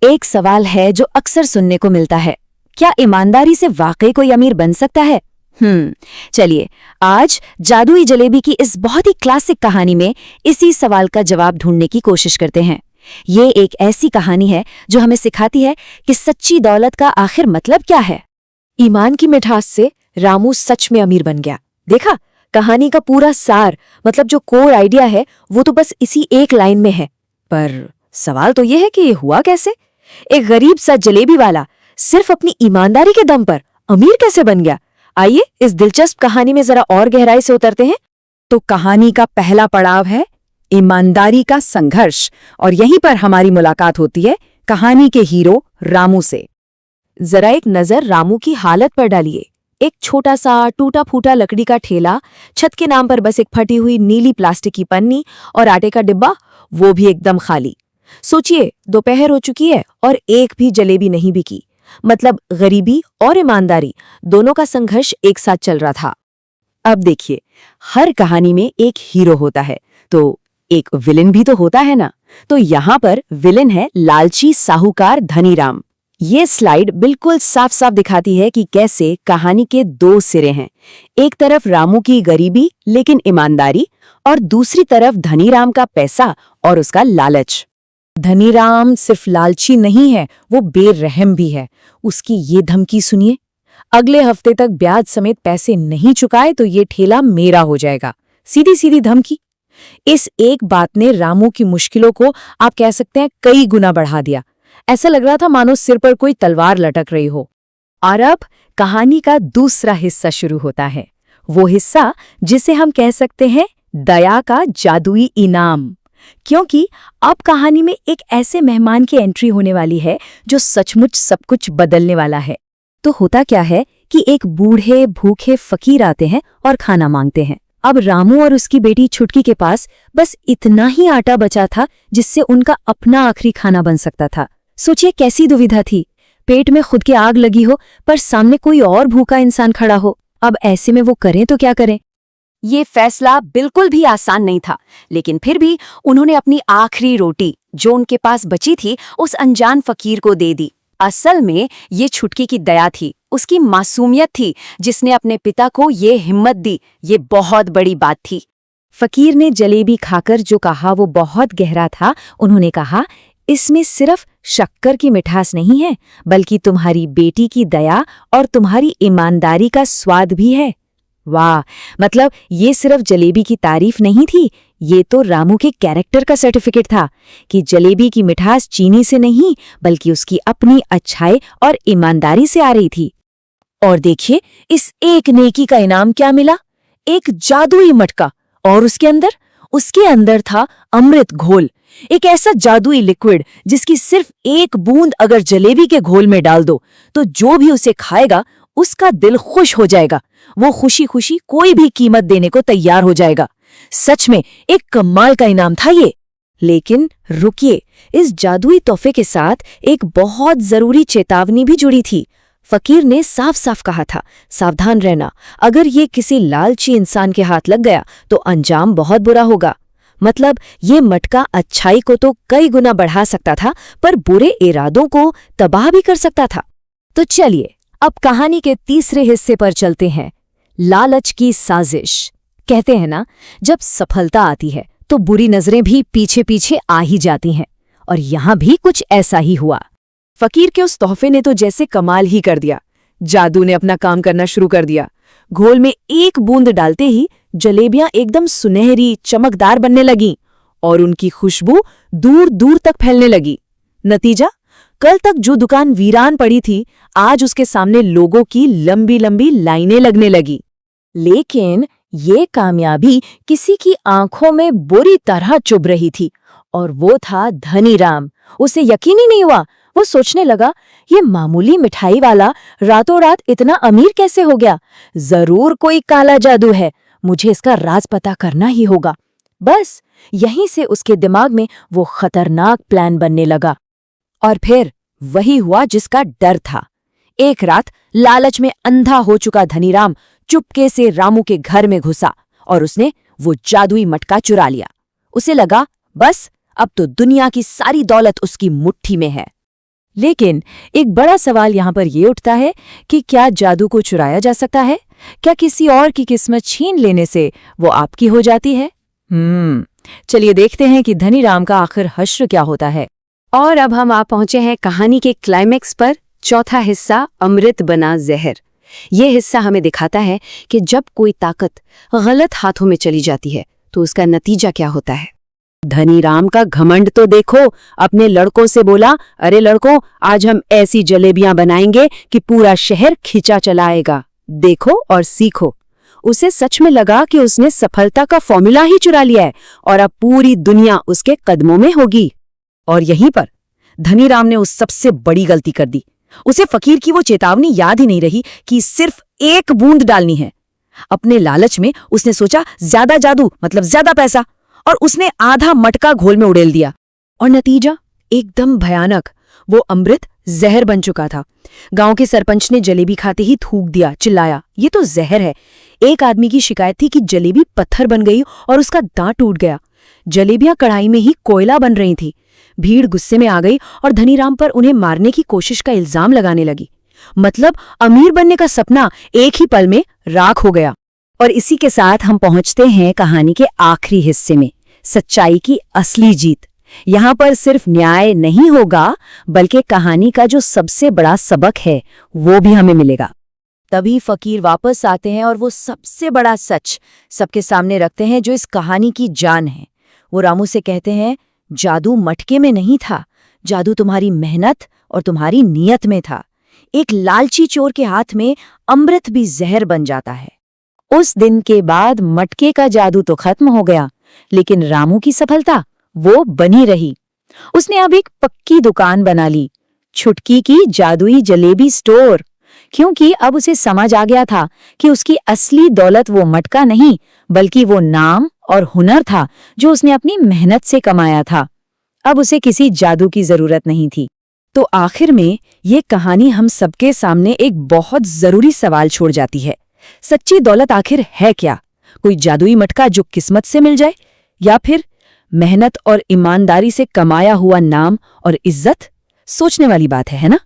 एक सवाल है जो अक्सर सुनने को मिलता है, क्या ईमानदारी से वाकई कोई अमीर बन सकता है? चलिए आज जादुई जलेबी की इस बहुत ही क्लासिक कहानी में इसी सवाल का जवाब ढूंढने की कोशिश करते हैं। ये एक ऐसी कहानी है जो हमें सिखाती है कि सच्ची दौलत का आखिर मतलब क्या है। ईमान की मिठास से रामू सच में अमीर बन गया। देखा, कहानी का पूरा सार मतलब जो कोर आइडिया है वो तो बस इसी एक लाइन में है। पर सवाल तो ये है कि ये हुआ कैसे? एक गरीब सा जलेबी वाला सिर्फ अपनी ईमानदारी के दम पर अमीर कैसे बन गया? आइए इस दिलचस्प कहानी में जरा और गहराई से उतरते हैं। तो कहानी का पहला पड़ाव है ईमानदारी का संघर्ष, और यहीं पर हमारी मुलाकात होती है कहानी के हीरो रामू से। जरा एक नजर रामू की हालत पर डालिए। एक छोटा सा टूटा फूटा लकड़ी का ठेला, छत के नाम पर बस एक फटी हुई नीली प्लास्टिक की पन्नी और आटे का डिब्बा, वो भी एकदम खाली। सोचिए, दोपहर हो चुकी है और एक भी जलेबी नहीं बिकी। मतलब गरीबी और ईमानदारी दोनों का संघर्ष एक साथ चल रहा था। अब देखिए, हर कहानी में एक हीरो होता है तो एक विलेन भी तो होता है ना। तो यहाँ पर विलेन है लालची साहूकार धनीराम। ये स्लाइड बिल्कुल साफ साफ दिखाती है कि कैसे कहानी के दो सिरे हैं। एक तरफ रामू की गरीबी लेकिन ईमानदारी, और दूसरी तरफ धनीराम का पैसा और उसका लालच। धनीराम सिर्फ लालची नहीं है, वो बेरहम भी है। उसकी ये धमकी सुनिए, अगले हफ्ते तक ब्याज समेत पैसे नहीं चुकाए तो ये ठेला मेरा हो जाएगा। सीधी सीधी धमकी। इस एक बात ने रामू की मुश्किलों को आप कह सकते हैं कई गुना बढ़ा दिया। ऐसा लग रहा था मानो सिर पर कोई तलवार लटक रही हो। और अब कहानी का दूसरा हिस्सा शुरू होता है, वो हिस्सा जिसे हम कह सकते हैं दया का जादुई इनाम। क्योंकि अब कहानी में एक ऐसे मेहमान की एंट्री होने वाली है जो सचमुच सब कुछ बदलने वाला है। तो होता क्या है कि एक बूढ़े भूखे फकीर आते हैं और खाना मांगते हैं। अब रामू और उसकी बेटी छुटकी के पास बस इतना ही आटा बचा था जिससे उनका अपना आखिरी खाना बन सकता था। सोचिए कैसी दुविधा थी। पेट में खुद की आग लगी हो पर सामने कोई और भूखा इंसान खड़ा हो। अब ऐसे में वो करें तो क्या करें? ये फैसला बिल्कुल भी आसान नहीं था, लेकिन फिर भी उन्होंने अपनी आखिरी रोटी जो उनके पास बची थी उस अनजान फकीर को दे दी। असल में ये छुटकी की दया थी, उसकी मासूमियत थी जिसने अपने पिता को ये हिम्मत दी। ये बहुत बड़ी बात थी। फकीर ने जलेबी खाकर जो कहा वो बहुत गहरा था। उन्होंने कहा, इसमें सिर्फ शक्कर की मिठास नहीं है बल्कि तुम्हारी बेटी की दया और तुम्हारी ईमानदारी का स्वाद भी है। वाह, मतलब ये सिर्फ जलेबी की तारीफ नहीं थी, ये तो रामू के कैरेक्टर का सर्टिफिकेट था कि जलेबी की मिठास चीनी से नहीं बल्कि उसकी अपनी अच्छाई और ईमानदारी से आ रही थी। और देखिए, इस एक नेकी का इनाम क्या मिला? एक जादुई मटका, और उसके अंदर था अमृत घोल। एक ऐसा जादुई लिक्विड जिसकी सिर्फ एक बूंद अगर जलेबी के घोल में डाल दो तो जो भी उसे खाएगा उसका दिल खुश हो जाएगा। वो खुशी खुशी कोई भी कीमत देने को तैयार हो जाएगा। सच में एक कमाल का इनाम था ये। लेकिन रुकिए, इस जादुई तोहफे के साथ एक बहुत जरूरी चेतावनी भी जुड़ी थी। फकीर ने साफ साफ कहा था, सावधान रहना, अगर ये किसी लालची इंसान के हाथ लग गया तो अंजाम बहुत बुरा होगा। मतलब ये मटका अच्छाई को तो कई गुना बढ़ा सकता था पर बुरे इरादों को तबाह भी कर सकता था। तो चलिए अब कहानी के तीसरे हिस्से पर चलते हैं, लालच की साजिश। कहते हैं ना, जब सफलता आती है तो बुरी नजरें भी पीछे पीछे आ ही जाती हैं, और यहां भी कुछ ऐसा ही हुआ। फकीर के उस तोहफे ने तो जैसे कमाल ही कर दिया। जादू ने अपना काम करना शुरू कर दिया। घोल में एक बूंद डालते ही जलेबियां एकदम सुनहरी चमकदार बनने लगीं और उनकी खुशबू दूर दूर तक फैलने लगी। नतीजा, कल तक जो दुकान वीरान पड़ी थी आज उसके सामने लोगों की लंबी लंबी लाइनें लगने लगी। लेकिन ये कामयाबी किसी की आंखों में बुरी तरह चुभ रही थी, और वो था धनीराम। उसे यकीन ही नहीं हुआ। वो सोचने लगा, ये मामूली मिठाई वाला रातों रात इतना अमीर कैसे हो गया? जरूर कोई काला जादू है, मुझे इसका राज पता करना ही होगा। बस यहीं से उसके दिमाग में वो खतरनाक प्लान बनने लगा। और फिर वही हुआ जिसका डर था। एक रात लालच में अंधा हो चुका धनीराम चुपके से रामू के घर में घुसा और उसने वो जादुई मटका चुरा लिया। उसे लगा बस अब तो दुनिया की सारी दौलत उसकी मुट्ठी में है। लेकिन एक बड़ा सवाल यहाँ पर ये उठता है कि क्या जादू को चुराया जा सकता है? क्या किसी और की किस्मत छीन लेने से वो आपकी हो जाती है? चलिए देखते हैं कि धनीराम का आखिर हश्र क्या होता है। और अब हम आ पहुंचे हैं कहानी के क्लाइमेक्स पर, चौथा हिस्सा, अमृत बना जहर। ये हिस्सा हमें दिखाता है कि जब कोई ताकत गलत हाथों में चली जाती है तो उसका नतीजा क्या होता है। धनीराम का घमंड तो देखो, अपने लड़कों से बोला, अरे लड़कों, आज हम ऐसी जलेबियां बनाएंगे कि पूरा शहर खिंचा चला आएगा, देखो और सीखो। उसे सच में लगा कि उसने सफलता का फॉर्मूला ही चुरा लिया है और अब पूरी दुनिया उसके कदमों में होगी। और यहीं पर धनीराम ने उस सबसे बड़ी गलती कर दी। उसे फकीर की वो चेतावनी याद ही नहीं रही कि सिर्फ एक बूंद डालनी है। अपने लालच में उसने सोचा ज्यादा जादू मतलब ज्यादा पैसा, और उसने आधा मटका घोल में उड़ेल दिया। और नतीजा एकदम भयानक, वो अमृत जहर बन चुका था। गांव के सरपंच ने जलेबी खाते ही थूक दिया, चिल्लाया, ये तो जहर है। एक आदमी की शिकायत थी कि जलेबी पत्थर बन गई और उसका दांत टूट गया। जलेबियां कढ़ाई में ही कोयला बन रही थी। भीड़ गुस्से में आ गई और धनीराम पर उन्हें मारने की कोशिश का इल्जाम लगाने लगी। मतलब अमीर बनने का सपना एक ही पल में राख हो गया। और इसी के साथ हम पहुंचते हैं कहानी के आखिरी हिस्से में, सच्चाई की असली जीत। यहाँ पर सिर्फ न्याय नहीं होगा, बल्कि कहानी का जो सबसे बड़ा सबक है वो भी हमें मिलेगा। तभी फकीर वापस आते हैं और वो सबसे बड़ा सच सबके सामने रखते हैं जो इस कहानी की जान है। वो रामू से कहते हैं, जादू मटके में नहीं था, जादू तुम्हारी मेहनत और तुम्हारी नीयत में था। एक लालची चोर के हाथ में अमृत भी जहर बन जाता है। उस दिन के बाद मटके का जादू तो खत्म हो गया, लेकिन रामू की सफलता वो बनी रही। उसने अब एक पक्की दुकान बना ली, छुटकी की जादुई जलेबी स्टोर, क्योंकि अब उसे समझ आ गया था कि उसकी असली दौलत वो मटका नहीं, बल्कि वो नाम और हुनर था जो उसने अपनी मेहनत से कमाया था। अब उसे किसी जादू की जरूरत नहीं थी। तो आखिर में ये कहानी हम सबके सामने एक बहुत जरूरी सवाल छोड़ जाती है। सच्ची दौलत आखिर है क्या? कोई जादुई मटका जो किस्मत से मिल जाए, या फिर मेहनत और ईमानदारी से कमाया हुआ नाम और इज्जत? सोचने वाली बात है ना?